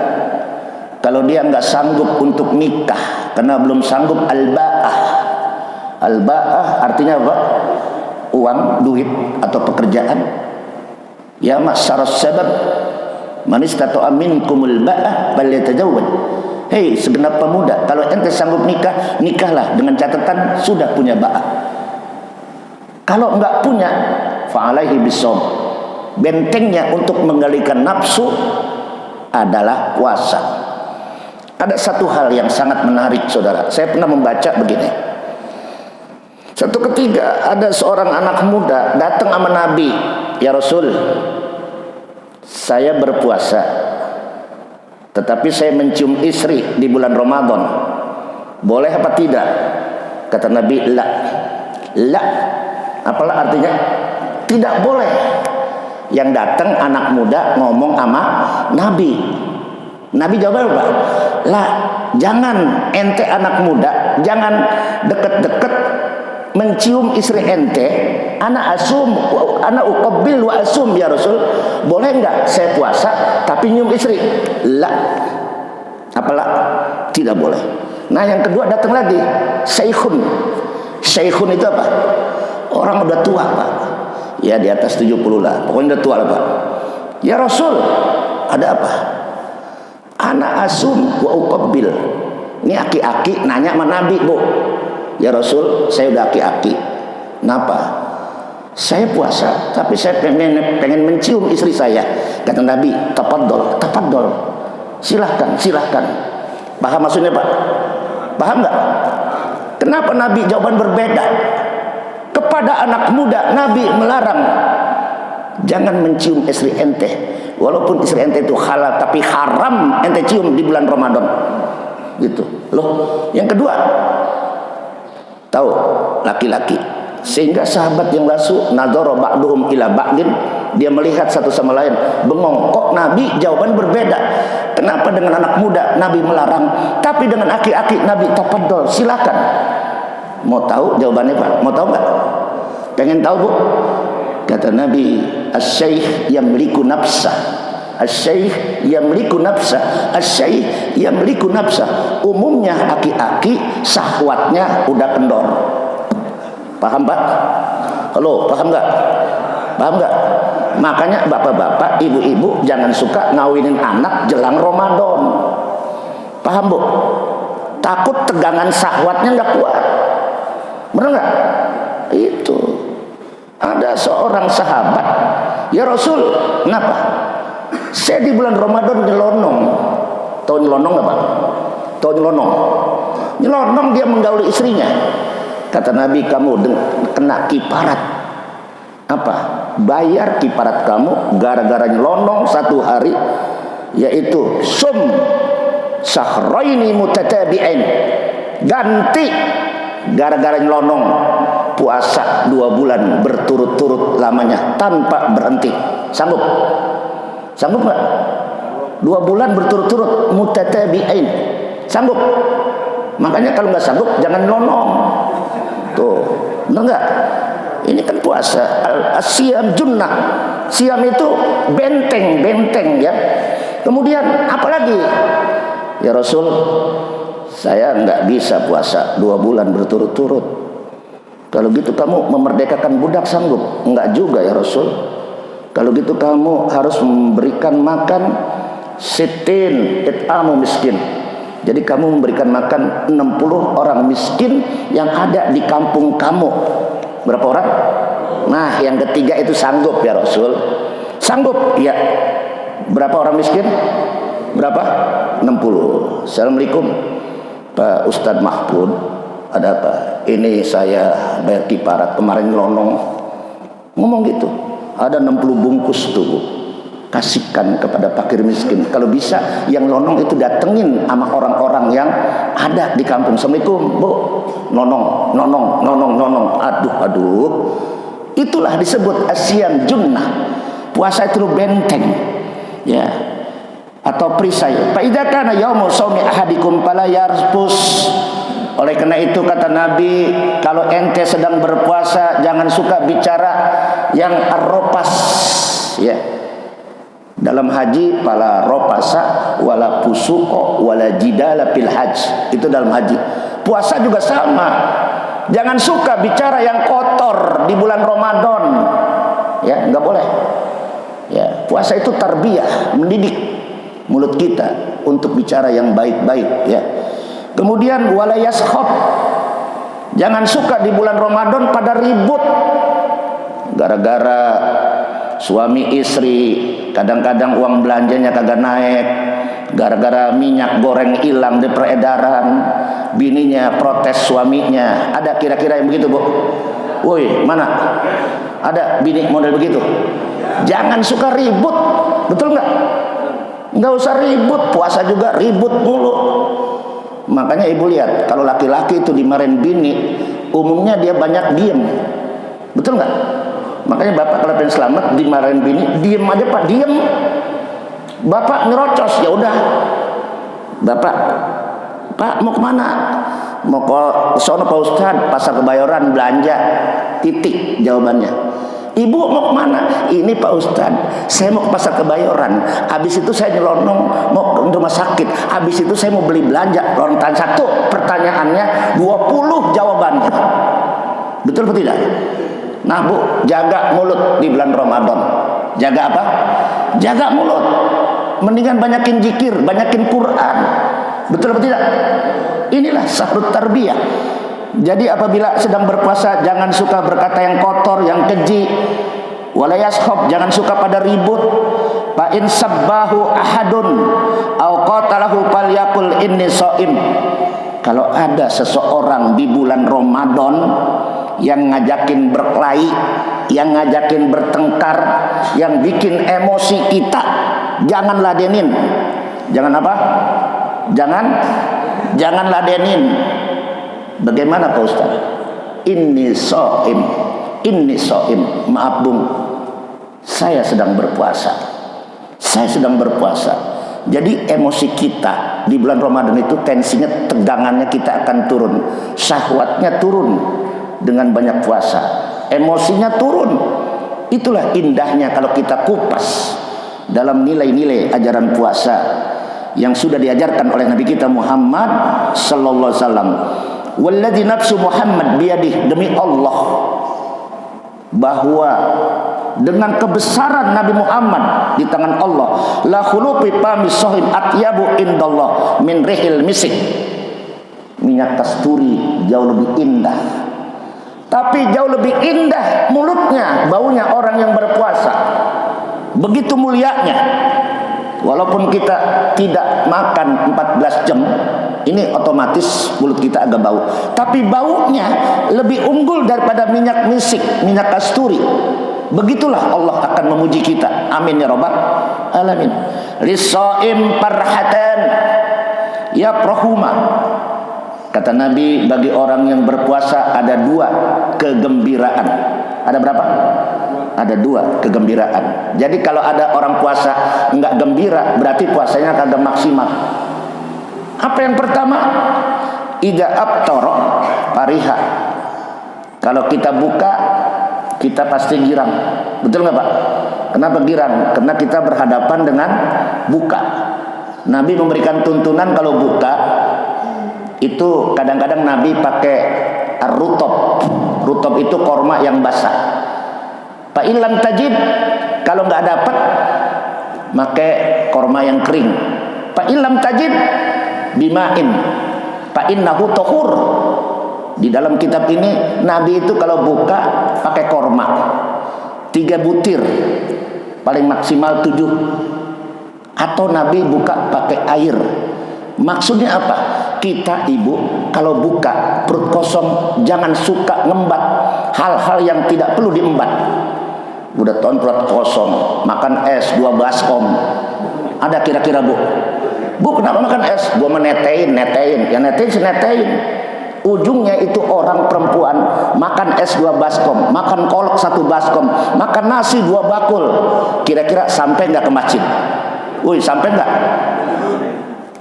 kalau dia nggak sanggup untuk nikah karena belum sanggup al-ba'ah. Al-ba'ah artinya apa? Uang, duit atau pekerjaan. Ya ma'syaras sabab man istata'a minkumul ba'ah falyatazawwaj. Hei segenap pemuda, kalau ente sanggup nikah, nikahlah dengan catatan sudah punya ba'ah. Kalau enggak punya, fa'alaihi bisawm. Bentengnya untuk menggalikan nafsu adalah puasa. Ada satu hal yang sangat menarik saudara. Saya pernah membaca begini. Satu ketika ada seorang anak muda datang sama Nabi, ya Rasul, saya berpuasa, tetapi saya mencium istri di bulan Ramadan, boleh apa tidak? Kata Nabi, la. La, apalah artinya? Tidak boleh. Yang datang anak muda ngomong sama Nabi. Nabi jawab apa? Lah, jangan ente anak muda, jangan deket-deket mencium istri ente. Anak asum, anak uqabbil wa asum ya Rasul. Boleh enggak saya puasa tapi nyium istri? Lah. Apalah? Tidak boleh. Nah, yang kedua datang lagi, syekhun. Syekhun itu apa? Orang udah tua, Pak. Ya di atas 70 lah. Pokoknya udah tua lah, Pak. Ya Rasul, ada apa? Anak asum wa uqabbil. Ini aki-aki nanya sama Nabi, Bu. Ya Rasul, saya udah aki-aki. Kenapa? Saya puasa, tapi saya pengen mencium istri saya. Kata Nabi, tafaddal, tafaddal. Silahkan, silahkan. Paham maksudnya Pak? Paham nggak? Kenapa Nabi jawaban berbeda? Kepada anak muda Nabi melarang, jangan mencium istri ente. Walaupun istri ente itu halal, tapi haram ente cium di bulan Ramadan. Gitu. Loh, yang kedua, tahu laki-laki, sehingga sahabat yang lasu nadhara ba'duhum ila ba'din, dia melihat satu sama lain, bengong. Kok Nabi jawaban berbeda? Kenapa dengan anak muda Nabi melarang, tapi dengan aki-aki Nabi tafaddal, silakan. Mau tahu jawabannya Pak? Mau tahu nggak? Pengen tahu Bu? Kata Nabi, asy-syaikh yamliku nafsah, asy-syaikh yamliku nafsah, asy-syaikh yamliku nafsah. Umumnya aki-aki syahwatnya udah kendor. Paham Pak? Halo, paham nggak? Paham nggak? Makanya bapak-bapak, ibu-ibu jangan suka ngawinin anak jelang Ramadan. Paham Bu? Takut tegangan syahwatnya nggak kuat. Benar nggak? Itu ada seorang sahabat, ya Rasul, kenapa? Saya di bulan Ramadan nyelonong. Tahu nyelonong nggak Pak? Tahu nyelonong? Nyelonong dia menggauli istrinya. Kata Nabi, kamu kena kiparat. Apa? Bayar kiparat kamu gara-gara nyelonong 1 hari yaitu sum syahraini mutatabi'ain, ganti gara-gara nyelonong puasa 2 bulan berturut-turut lamanya tanpa berhenti. Sanggup? Sanggup nggak? 2 bulan berturut-turut mutatabi'ain, sanggup? Makanya kalau nggak sanggup jangan nyelonong. Tuh, benar nggak? Ini kan puasa. As-siyam junnah. Siam itu benteng ya. Kemudian apalagi? Ya Rasul, saya nggak bisa puasa 2 bulan berturut-turut. Kalau gitu kamu memerdekakan budak sanggup? Enggak juga ya Rasul. Kalau gitu kamu harus memberikan makan sitin it'amu miskin. Jadi kamu memberikan makan 60 orang miskin yang ada di kampung kamu. Berapa orang? Nah, yang ketiga itu sanggup ya Rasul. Sanggup? Ya. Berapa orang miskin? Berapa? 60. Assalamualaikum Pak Ustadz Mahfud. Ada apa? Ini saya bayar kiparat kemarin nyelonong. Ngomong gitu. Ada 60 bungkus tuh, Bu. Kasihkan kepada fakir miskin. Kalau bisa yang lonong itu datengin sama orang-orang yang ada di kampung. Assalamualaikum, Bu. Nonong. Aduh. Itulah disebut asyam junnah. Puasa itu benteng. Ya. Atau perisai. Fa idza kana yaumu shaumi ahadikum fala yarfus. Oleh karena itu kata Nabi, kalau ente sedang berpuasa jangan suka bicara yang arropas. Ya. Dalam haji pala ropasa wala pusuko wala jidala fil haj. Itu dalam haji. Puasa juga sama. Jangan suka bicara yang kotor di bulan Ramadan. Ya, enggak boleh. Ya, puasa itu tarbiyah, mendidik mulut kita untuk bicara yang baik-baik ya. Kemudian wala yaskhab. Jangan suka di bulan Ramadan pada ribut. Gara-gara suami istri kadang-kadang uang belanjanya kagak naik, gara-gara minyak goreng hilang di peredaran, bininya protes suaminya. Ada kira-kira yang begitu, Bu? Woi, mana? Ada bini model begitu? Jangan suka ribut, betul nggak? Nggak usah ribut, puasa juga ribut mulu. Makanya ibu lihat, kalau laki-laki itu dimarahin bini, umumnya dia banyak diem, betul nggak? Makanya bapak kalau pengen selamat dimarahin bini, diem aja Pak, diem. Bapak ngerocos, ya udah. Pak mau kemana? Mau ke sono Pak Ustadz, pasar Kebayoran belanja. Titik jawabannya. Ibu mau kemana? Ini Pak Ustadz, saya mau ke pasar Kebayoran. Habis itu saya nyelonong mau ke rumah sakit. Habis itu saya mau beli belanja. Lontan satu pertanyaannya 20 jawabannya. Betul atau tidak? Nah Bu, jaga mulut di bulan Ramadan. Jaga apa? Jaga mulut. Mendingan banyakin zikir, banyakin Quran. Betul atau tidak? Inilah sahrut tarbiyah. Jadi apabila sedang berpuasa jangan suka berkata yang kotor, yang keji. Wala yaskhab, jangan suka pada ribut. Fa in sabbahu ahadun au qatalahu falyaqul inni shaim. Kalau ada seseorang di bulan Ramadan yang ngajakin berkelahi, yang ngajakin bertengkar, yang bikin emosi kita, jangan ladenin. Jangan apa? Jangan ladenin. Bagaimana Pak Ustaz? Inni shaim. Maaf Bung, saya sedang berpuasa. Jadi emosi kita di bulan Ramadan itu tensinya, tegangannya kita akan turun, syahwatnya turun dengan banyak puasa, emosinya turun. Itulah indahnya kalau kita kupas dalam nilai-nilai ajaran puasa yang sudah diajarkan oleh Nabi kita Muhammad sallallahu alaihi wasallam. Walladzi nafsu Muhammad biyadih, demi Allah bahwa dengan kebesaran Nabi Muhammad di tangan Allah, la khuluqi fami shahim atyabu indallah min rihil misik. Minyak kasturi jauh lebih indah, tapi jauh lebih indah mulutnya, baunya orang yang berpuasa. Begitu mulianya. Walaupun kita tidak makan 14 jam, ini otomatis mulut kita agak bau. Tapi baunya lebih unggul daripada minyak misik, minyak kasturi. begitulah Allah akan memuji kita. Amin ya rabbal alamin. Lis-shaim farhatan yafrahuma. Kata Nabi, bagi orang yang berpuasa ada 2 kegembiraan. Ada berapa? Ada 2 kegembiraan. Jadi kalau ada orang puasa enggak gembira, berarti puasanya kagak maksimal. Apa yang pertama? Idza aftara fariha. Kalau kita buka, kita pasti girang. Betul nggak Pak? Kenapa girang? Karena kita berhadapan dengan buka. Nabi memberikan tuntunan kalau buka itu kadang-kadang Nabi pakai ar-rutab. Rutab itu korma yang basah. Fa illam tajid, kalau nggak dapat pakai korma yang kering. Fa illam tajid bimain fa innahu tahur. Di dalam kitab ini Nabi itu kalau buka pakai korma 3 butir, paling maksimal 7. Atau Nabi buka pakai air. Maksudnya apa? Kita ibu kalau buka perut kosong jangan suka ngembat hal-hal yang tidak perlu diembat. Udah tahun perut kosong makan es 2 baskom. Ada kira-kira bu? Bu kenapa makan es? Gua menetein. Ya netein. Ujungnya itu orang perempuan makan es 2 baskom, makan kolak 1 baskom, makan nasi 2 bakul. Kira-kira sampai nggak ke masjid? Wih, sampai nggak?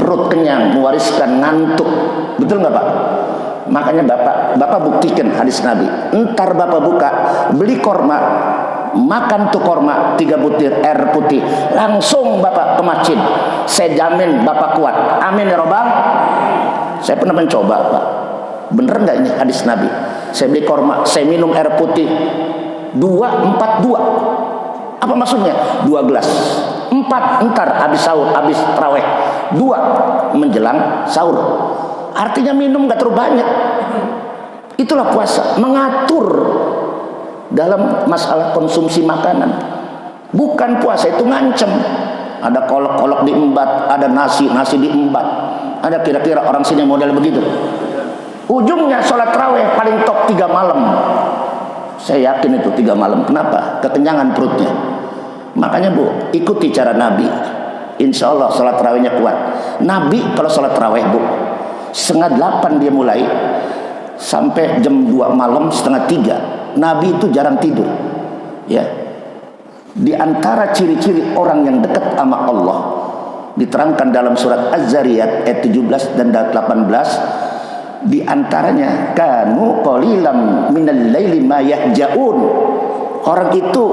Perut kenyang, mewariskan ngantuk. Betul nggak Pak? Makanya Bapak buktikan hadis Nabi. Entar Bapak buka, beli korma, makan tuh korma 3 butir air putih, langsung Bapak ke masjid. Saya jamin Bapak kuat. Amin ya robbal. Saya pernah mencoba Pak. Bener nggak ini hadis Nabi? Saya beli korma, saya minum air putih 2-4-2. Apa maksudnya? 2 gelas. 4 entar habis sahur, habis taraweh. 2 menjelang sahur. Artinya minum nggak terlalu banyak. Itulah puasa, mengatur dalam masalah konsumsi makanan. Bukan puasa itu ngancem. Ada kolok-kolok diembat, ada nasi diembat. Ada kira-kira orang sini model begitu. Ujungnya sholat tarawih paling top 3 malam. Saya yakin itu 3 malam. Kenapa? Kekenyangan perutnya. Makanya bu, ikuti cara Nabi. Insya Allah sholat tarawihnya kuat. Nabi kalau sholat tarawih bu, 7:30 dia mulai sampai jam 2 malam, 2:30. Nabi itu jarang tidur. Ya. Di antara ciri-ciri orang yang dekat sama Allah diterangkan dalam surat Az-Zariyat ayat 17 dan 18. Di antaranya kanu qalilam minal laili ma yahjaun. Orang itu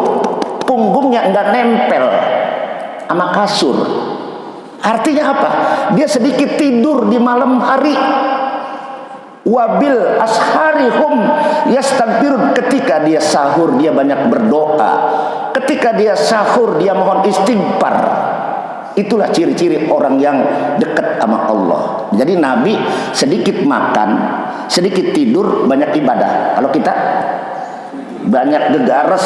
punggungnya enggak nempel sama kasur. Artinya apa? Dia sedikit tidur di malam hari. Wabil asharihum yastaghfirun. Ketika dia sahur dia banyak berdoa. Ketika dia sahur dia mohon istighfar. Itulah ciri-ciri orang yang dekat sama Allah. Jadi Nabi sedikit makan, sedikit tidur, banyak ibadah. Kalau kita banyak gegares,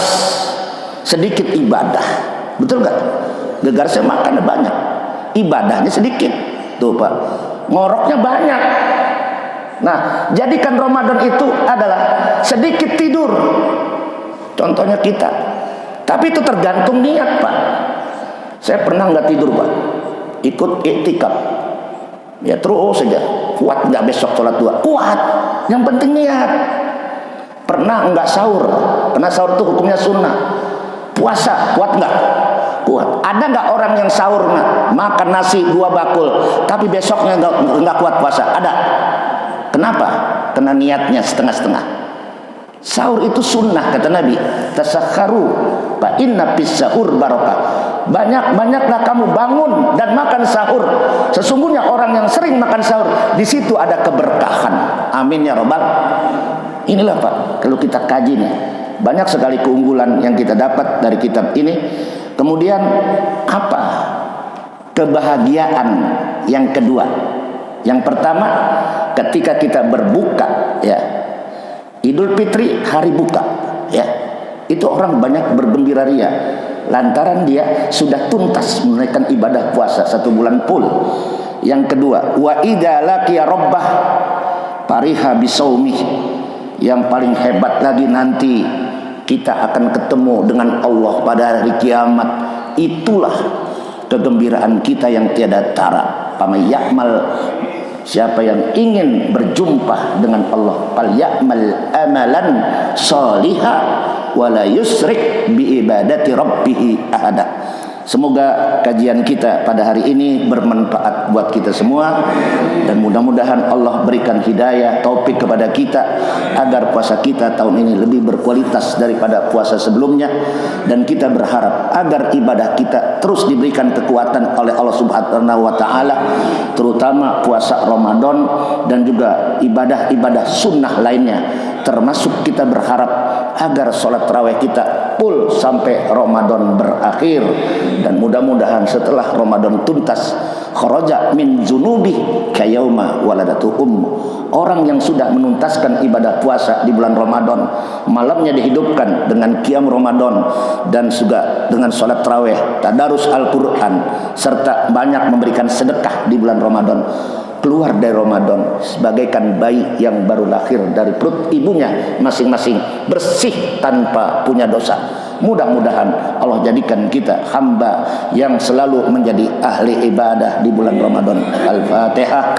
sedikit ibadah. Betul nggak? Gegaresnya makannya banyak, ibadahnya sedikit. Tuh Pak, ngoroknya banyak. Nah, jadikan Ramadan itu adalah sedikit tidur. Contohnya kita. Tapi itu tergantung niat Pak. Saya pernah nggak tidur Pak, ikut iktikaf, ya terus saja. Kuat nggak besok sholat 2? Kuat. Yang penting niat. Pernah nggak sahur? Karena sahur itu hukumnya sunnah. Puasa kuat nggak? Kuat. Ada nggak orang yang sahur makan nasi 2 bakul, tapi besoknya nggak kuat puasa? Ada. Kenapa? Karena niatnya setengah-setengah. Sahur itu sunnah kata Nabi. Tasakharu fa inna fis sahur barakah. Banyak-banyaklah kamu bangun dan makan sahur. Sesungguhnya orang yang sering makan sahur, di situ ada keberkahan. Amin ya robbal. Inilah Pak, kalau kita kaji nih, banyak sekali keunggulan yang kita dapat dari kitab ini. Kemudian apa? Kebahagiaan yang kedua. Yang pertama, ketika kita berbuka, ya. Idul Fitri hari buka, ya. Itu orang banyak bergembira ria. Lantaran dia sudah tuntas menunaikan ibadah puasa 1 bulan full. Yang kedua, wa idza laqiya rabbah fariha bisaumih. Yang paling hebat lagi nanti kita akan ketemu dengan Allah pada hari kiamat. Itulah kegembiraan kita yang tiada tara. Faman ya'mal, siapa yang ingin berjumpa dengan Allah, fal ya'mal amalan salihah wa la yusrik bi ibadati rabbih ahada. Semoga kajian kita pada hari ini bermanfaat buat kita semua, dan mudah-mudahan Allah berikan hidayah, taufik kepada kita agar puasa kita tahun ini lebih berkualitas daripada puasa sebelumnya, dan kita berharap agar ibadah kita terus diberikan kekuatan oleh Allah Subhanahu wa taala, terutama puasa Ramadan dan juga ibadah-ibadah sunnah lainnya. Termasuk kita berharap agar sholat tarawih kita full sampai Ramadan berakhir, dan mudah-mudahan setelah Ramadan tuntas, kharaja min zunubi kayauma waladatu orang yang sudah menuntaskan ibadah puasa di bulan Ramadan, malamnya dihidupkan dengan qiyam Ramadan dan juga dengan sholat tarawih, tadarus Al-Quran, serta banyak memberikan sedekah di bulan Ramadan, keluar dari Ramadan sebagaikan bayi yang baru lahir dari perut ibunya masing-masing, bersih tanpa punya dosa. Mudah-mudahan Allah jadikan kita hamba yang selalu menjadi ahli ibadah di bulan Ramadan. Al-Fatihah.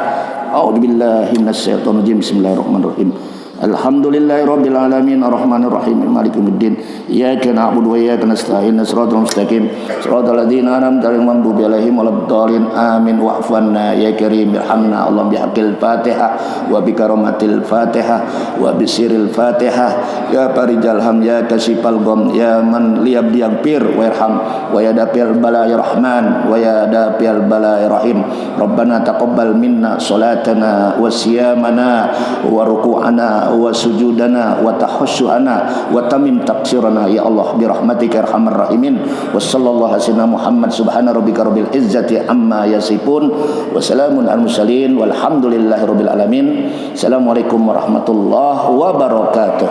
A'udzubillahi minasyaitonir rajim. Bismillahirrahmanirrahim. Alhamdulillahirabbil alamin arrahmanir rahim maliki yaumiddin iyyaka na'budu wa iyyaka nasta'in shiratal mustaqim shiratal ladzina an'amta 'alaihim ghairil alaihim waladdallin amin wa'fu 'anna ya karim irhamna Allah bihaqqil fatihah wa bi karamatil fatihah wa bi sirril fatihah ya farijal ham ya kasifal gham ya man liyab yaghfir wa irham wa ya dafil bala ya rahman wa ya dafil bala ya rahim rabbana taqabbal minna salatana wa siyamana wa ruku'ana wa sujudana wa tahassuana wa tamim taqsirana ya Allah bi rahmatika arhamar rahimin. Wa sallallahu alaihi Muhammad subhana rabbika rabbil izzati amma yasifun wa salamun al mursalin walhamdulillahi rabbil alamin. Assalamualaikum warahmatullahi wabarakatuh.